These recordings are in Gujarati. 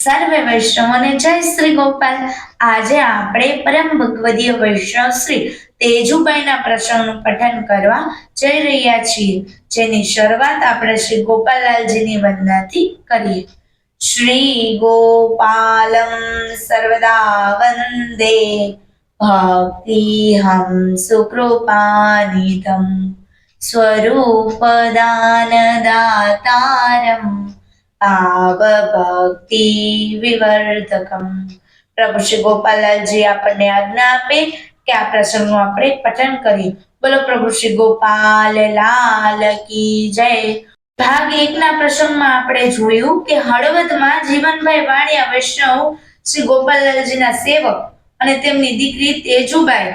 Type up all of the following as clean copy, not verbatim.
સર્વે વૈષ્ણવોને જય શ્રી ગોપાલ। આજે આપણે પરમ ભગવદીય વૈષ્ણવ શ્રી તેજુભાઈના પ્રસંગનું પઠન કરવા જઈ રહ્યા છીએ, જેની શરૂઆત આપણે શ્રી ગોપાલલાલજીની વંદનાથી કરીએ। શ્રી ગોપાલમ સર્વદા વંદે ભક્તિ હમ સુકૃપાનિધમ સ્વરૂપ દાન દાતારમ ભાવ ભક્તિ વિવર્ધકમ। પ્રભુ શ્રી ગોપાલલાલજી આપણને આજ્ઞા આપે કે આ પ્રસંગનું આપણે પઠન કરીએ। બોલો પ્રભુ શ્રી ગોપાલ લાલ કી જય। ભાગ 1 ના પ્રસંગમાં આપણે જોયું કે હળવદમાં જીવનભાઈ વાણિયા વૈષ્ણવ શ્રી ગોપાલલાલજીના સેવક અને તેમની દીકરી તેજુબાઈ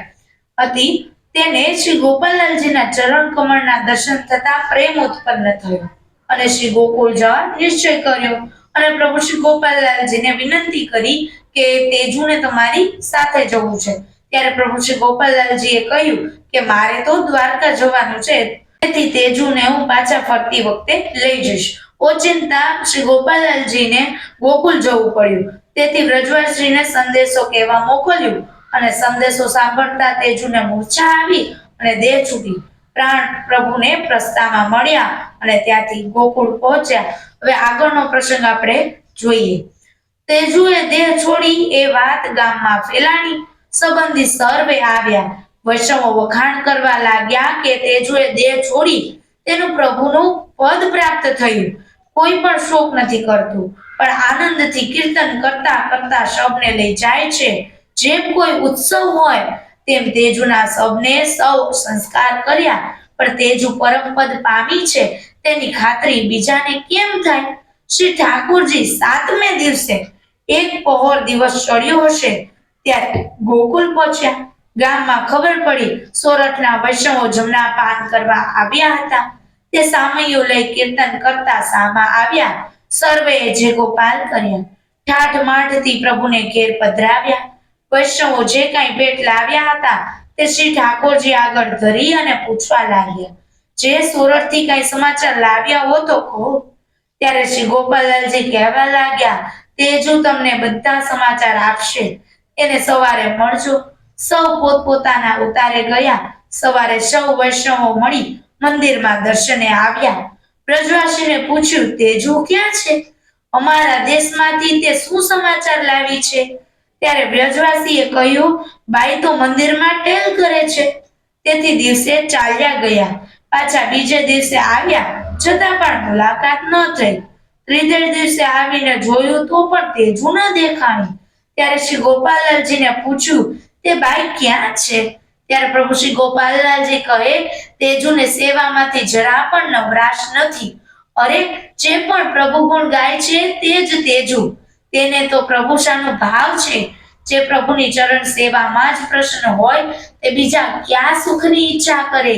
હતી, તેને શ્રી ગોપાલલાલજીના ચરણ કમળના દર્શન થતા પ્રેમ ઉત્પન્ન થયો અને શ્રી ગોકુળ જવા નિશ્ચય કર્યો અને પ્રભુ શ્રી ગોપાલલાલજીને વિનંતી કરી કે તેજુને તમારી સાથે જવું છે। ત્યારે પ્રભુ શ્રી ગોપાલલાલજીએ કહ્યું કે મારે તો દ્વારકા જવાનું છે, તેથી તેજુને હું પાછા ફરતી વખતે લઈ જઈશ। ઓચિંતા શ્રી ગોપાલલાલજીને ગોકુળ જવું પડ્યું, તેથી વ્રજવાસીને સંદેશો કહેવા મોકલ્યો અને સંદેશો સાંભળતા તેજુને મૂર્છા આવી અને દેહ છૂટી પ્રાણ પ્રભુને પ્રસ્તાવમાં મળ્યા અને ત્યાંથી ગોકુળ પહોંચ્યા। હવે આગળનો પ્રસંગ આપણે જોઈએ। તેજુએ દેહ છોડી એ વાત ગામમાં ફેલાણી, સંબંધી સર્વે આવ્યા, વૈષ્ણવો વખાણ કરવા લાગ્યા કે તેજુએ દેહ છોડી તેનું પ્રભુનું પદ પ્રાપ્ત થયું। કોઈ પણ શોક નથી કરતું, પણ આનંદથી કીર્તન કરતા કરતા શબને લઈ જાય છે। જેમ કોઈ ઉત્સવ હોય તેમ તેજુના શબને સૌ સંસ્કાર કર્યા, પણ તેજુ પરમપદ પામી છે તેની ખાતરી બીજાને કેમ થાય? શ્રી ઠાકુરજી 7મે દિવસે એક પહોર દિવસ ચડ્યો હશે ત્યારે ગોકુળ પહોંચ્યા। ગામમાં ખબર પડી સોરઠના વૈષ્ણવો જમના પાન કરવા આવ્યા હતા, તે સામૈયો લઈ કીર્તન કરતા સામા આવ્યા, સર્વેએ જે ગોપાલ કર્યા, ઠાઠ માઠથી પ્રભુને ઘેર પધરાવ્યા। વૈષ્ણવો જે કાંઈ ભેટ લાવ્યા હતા તે શ્રી ઠાકોરજી આગળ ધરી અને પૂછવા લાગ્યા, જે સોરઠથી કાંઈ સમાચાર લાવ્યા હો તો કહો। ત્યારે શ્રી ગોપાલલાલજી કહેવા લાગ્યા, તેજુ તમને બધા સમાચાર આપશે, એને સવારે મળજો। સૌ પોતપોતાના ઉતારે ગયા। સવારે સૌ વૈષ્ણવો મળી મંદિરમાં દર્શને આવ્યા। વ્રજવાસીને પૂછ્યું, તેજુ ક્યાં છે? અમારા દેશમાંથી તે શું સમાચાર લાવી છે? ત્યારે વ્રજવાસીએ કહ્યું, બાઈ તો મંદિરમાં ટેલ કરે છે। તેથી દિવસે ચાલ્યા ગયા, પાછા બીજે દિવસે આવ્યા, છતાં પણ મુલાકાત ન થઈ। ત્રીજે દિવસે આવીને જોયું તો પણ તેજુ ન દેખાણી। ત્યારે શ્રી ગોપાલલાલજીને પૂછ્યું, તે બાઈ ક્યાં છે? ત્યારે પ્રભુ શ્રી ગોપાલલાલજી કહે, તેજુને સેવામાંથી જરા પણ નવરાશ નથી। અરે, જે પણ પ્રભુ ગુણ ગાય છે તે જ તેજુ, તેને તો પ્રભુ શાનો ભાવ છે। જે પ્રભુની ચરણ સેવામાં જ પ્રસન્ન હોય તે બીજા ક્યાં સુખની ઈચ્છા કરે?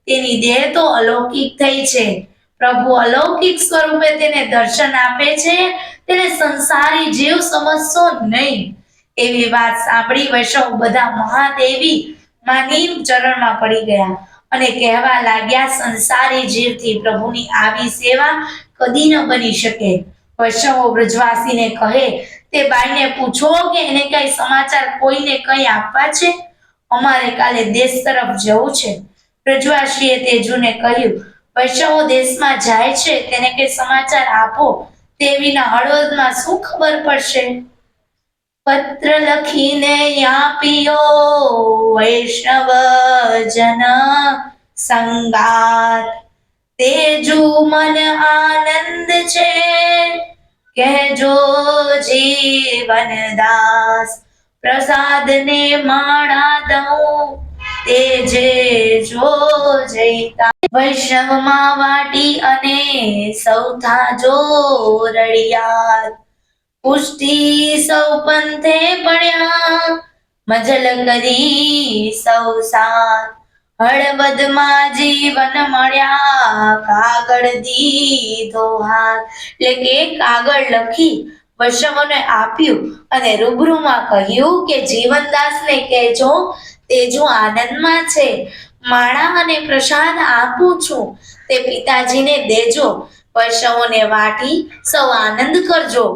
તેની દેહ તો અલૌકિક થઈ છે। પ્રભુ અલૌકિક સ્વરૂપે તેને દર્શન આપે છે, તેને સંસારી જીવ સમજશો નહીં। એવી વાત સાંભળી વૈષ્ણવ બધા મહાદેવી માની ચરણમાં પડી ગયા અને કહેવા લાગ્યા, સંસારી જીવથી પ્રભુની આવી સેવા કદી ન બની શકે। વૈષ્ણવો વ્રજવાસીને કહે, તે બાઈને પૂછો કે એને કઈ સમાચાર કોઈને કઈ આપવા છે, અમારે કાલે દેશ તરફ જવું છે। વ્રજવાસીએ તેજુને કહ્યું, વૈષ્ણવો દેશમાં જાય છે તેને કઈ સમાચાર આપો, તે વિના હળવદમાં શું ખબર પડશે? પત્ર લખીને આપીયો વૈષ્ણવ જન સંગાત, તેજુ મન આનંદ છે કહેજો જીવન દાસ। પ્રસાદ ને માળા દઉં તેજે જો જઈતા, વૈષ્ણવમાં વાટી અને સૌથા જો રળિયાત। પુષ્ટિ સૌ પંથે પડ્યા મજલ કરી સૌ સાથ, હળવદમાં જીવન મળ્યા કાગળ દીધો હાથ। એટલે કે કાગળ લખી વૈષ્ણવને આપ્યું અને રૂબરૂમાં કહ્યું કે જીવનદાસને કહેજો તેજુ આનંદમાં છે, માળા અને પ્રસાદ આપું છું તે પિતાજીને દેજો, વૈષ્ણવોને વાટી સૌ આનંદ કરજો।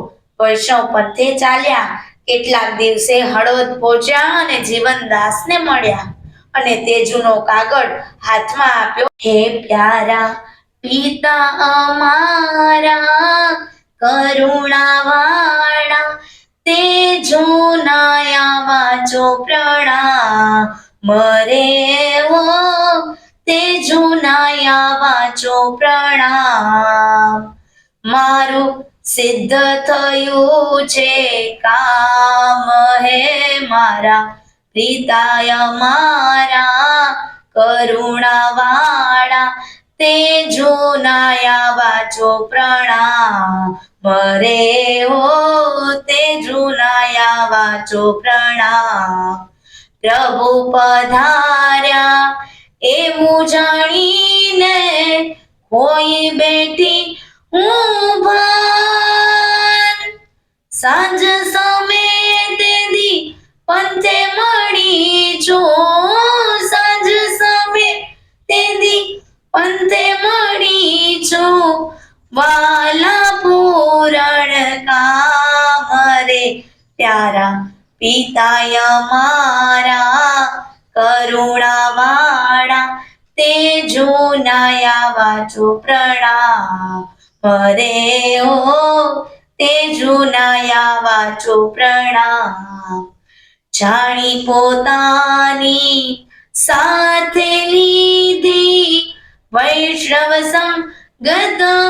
વૈષ્ણવ પંથે ચાલ્યા. કેટલાક દિવસે હળવદ પહોંચ્યા અને જીવનદાસને મળ્યા અને તેજુનો કાગળ હાથમાં આપ્યો. હે પ્યારા પિતા અમારા કરુણાવાળા, તેજુના વાંચો પ્રણામ મરે ઓ, તેજુના વાંચો પ્રણામ. મારું સિદ્ધ થયું છે કામ, હે મારા પિતાય મારા કરુણાવાળા, તેજુના વાંચો પ્રણામ મરે હો, તેજુના વાંચો પ્રણામ. પ્રભુ પધાર્યા એવું જાણીને કોઈ બેઠી હું ભાન. સાંજ સમે તેદી પંથે મળી છું, સાંજ સમે તેદી પંથે મળી છું. વાલા પૂરણ કામ રે પ્યારા પિતાય મારા કરુણાવાળા, તેજુના વાંચો પ્રણામ મરે ઓ, તેજુના વાંચો પ્રણામ. જાણી પોતાની સાથે લીધી વૈષ્ણવ સંગતમાં,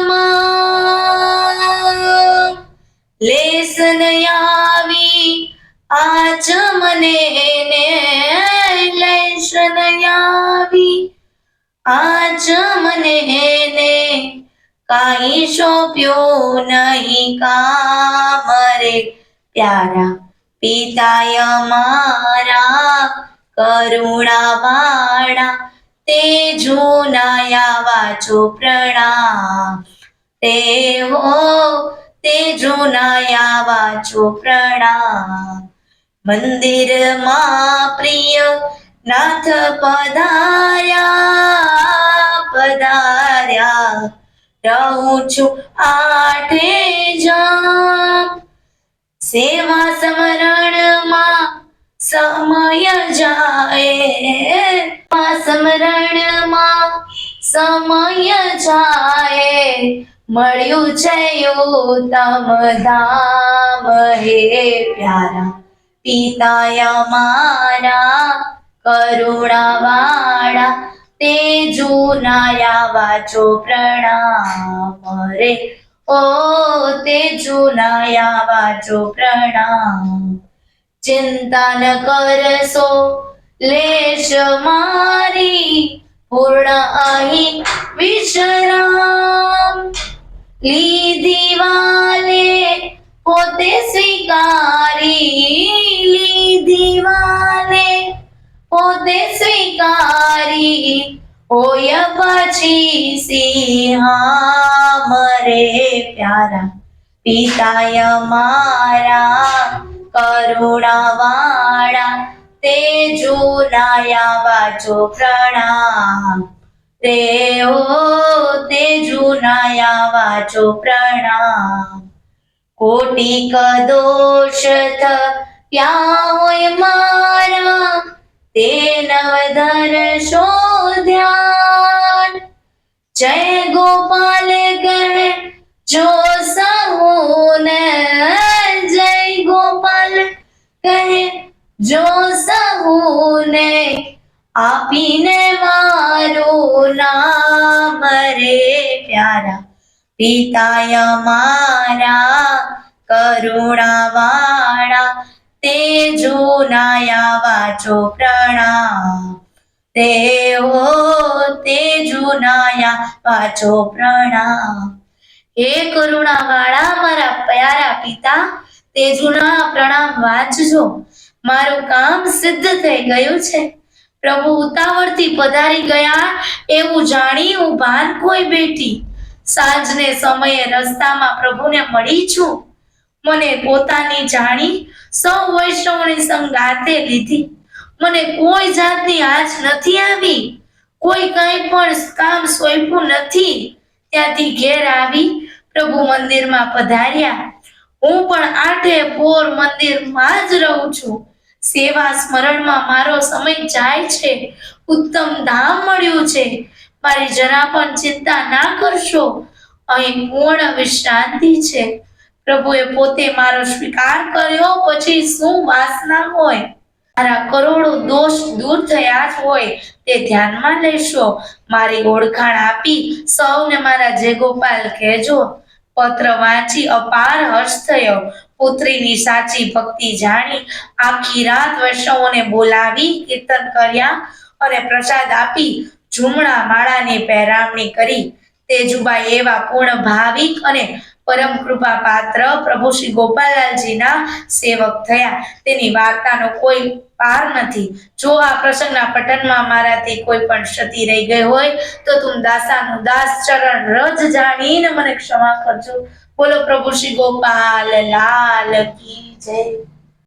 લેસ ન આવી આચમને ને, લેસ ન આવી આચમને ને, કાંઈ સોંપ્યું નહીં કામ રે પ્યારા પિતાય મારા કરુણાવાળા, તેજુના વાંચો પ્રણામ રે હો, તેજુના વાંચો પ્રણામ. મંદિરમાં પ્રિય નાથ પધાર્યા, પધાર્યા રહું છું આઠે જામ. સેવા સ્મરણમાં સમય જાય, સ્મરણમાં સમય જાય. મળ્યું છે ઉત્તમ ધામ, હે પ્યારા પિતાય મારા કરુણાવાળા, તેજુના વાંચો પ્રણામ રે ઓ, તેજુના વાંચો પ્રણામ. ચિંતા ન કરશો લેશ મારી, પૂર્ણ અહીં વિશ્રામ. લીધી વાલે પોતે સ્વીકારી, લીધી વાલે પોતે સ્વીકારી. હોય પછી સિંહા મરે પ્યારા પિતાય મારા કરુણાવાળા, તેજુના વાંચો પ્રણામ રે હો, તેજુના વાંચો પ્રણામ. કોટિક દોષ થયા હોય મારા, તે નવધર શોધ્યાન. જય ગોપાલ કહે જો સહુને, જય ગોપાલ કહે જો સહુને, આપીને મારું નામ રે પ્યારા પિતાય મારા કરુણાવાળા, તેજુના વાંચો પ્રણામ રે હો, તેજુના વાંચો પ્રણામ. હે કરુણાવાળા મારા પ્યારા પિતા, તેજુના પ્રણામ વાંચજો. મારું કામ સિદ્ધ થઈ ગયું છે. પ્રભુ ઉતાવળથી પધારી ગયા એવું જાણી હું ભાન કોઈ બેઠી. સાંજને સમયે રસ્તામાં પ્રભુને મળી છું. મને પોતાની જાણી સૌ વૈષ્ણવની સંગાતે લીધી. મને કોઈ જાતની આંચ નથી આવી, કોઈ કંઈ પણ કામ સોંપ્યું નથી. ત્યાંથી ઘેર આવી પ્રભુ મંદિરમાં પધાર્યા. હું પણ આઠે પોર મંદિરમાં જ રહું છું. સેવા સ્મરણમાં મારો સમય જાય છે. ઉત્તમ ધામ મળ્યું છે. મારી જરા પણ ચિંતા ના કરશો. અહીં પૂર્ણ વિશ્રાંતિ છે. પ્રભુએ પોતે મારો સ્વીકાર કર્યો, પછી શું વાસના હોય? મારા કરોડો દોષ દૂર થયા જ હોય તે ધ્યાનમાં લેશો. મારી ઓળખાણ આપી સૌને મારા જય ગોપાલ કહેજો. પત્ર વાંચી અપાર હર્ષ થયો. પુત્રીની સાચી ભક્તિ જાણી આખી રાત વૈષ્ણવોને બોલાવી કીર્તન કર્યા અને પ્રસાદ આપી ઝુમડા માળાની પહેરામણી કરી. તેજુબાઈ એવા પૂર્ણ ભાવિક અને પરમ કૃપા પાત્ર પ્રભુ શ્રી ગોપાલલાલજીના સેવક થયા. તેની વાર્તાનો કોઈ પાર નથી. જો આ પ્રસંગના પઠનમાં મારાથી કોઈ પણ ક્ષતિ રહી ગઈ હોય તો તુમ દાસાનું દાસ ચરણ રજ જાણીને મને ક્ષમા કરજો. બોલો પ્રભુ શ્રી ગોપાલ લાલ કી જય.